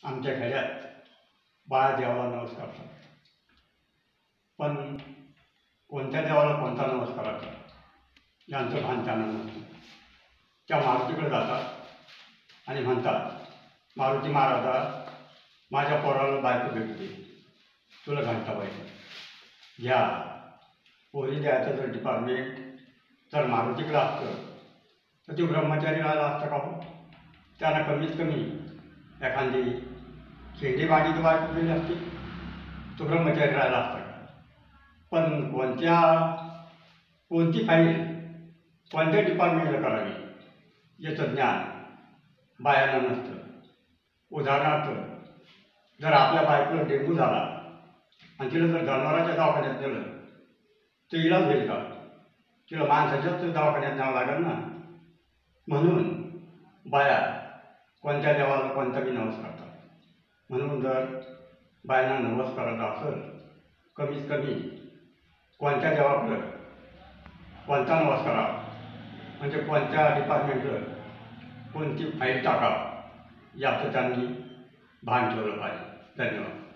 आमच्या खेड्यात बाळा देवाला नमस्कार करतात. पण कोणत्या देवाला कोणता नमस्कार करतात यांचं भान त्यांना नसतं. त्या मारुतीकडे जातात आणि म्हणतात, मारुती महाराजा, माझ्या पोराला बायको भेटते, तुला घंटा पाहिजे घ्या. पोरी द्यायचं जर डिपार्टमेंट जर मारुतीकडे असतं तर ती ब्रह्मचारी राहिला असतं का हो? त्यांना कमीत कमी एखादी खेडेबाडीत बायको केली असती, तो ब्रह्मचारी राहिला असता का? पण कोणती फाईल कोणत्या डिपार्टमेंटला करावी याचं ज्ञान बायांना नसतं. उदाहरणार्थ, जर आपल्या बायकोला डेंग्यू झाला आणि तिला जर जनावरांच्या दवाखान्यात नेलं तर इलाज होईल का? तिला माणसाच्याच दवाखान्यात न्यावं लागेल ना. म्हणून बाया कोणत्या देवाला कोणता बी नवस करतात. म्हणून जर बायांना नवस करायचा असेल, कमीत कमी कोणत्या देवाकडं कोणता नवस करावा, म्हणजे कोणत्या डिपार्टमेंटवर कोणती फाईल टाकावं याचं त्यांनी भान ठेवलं पाहिजे. धन्यवाद.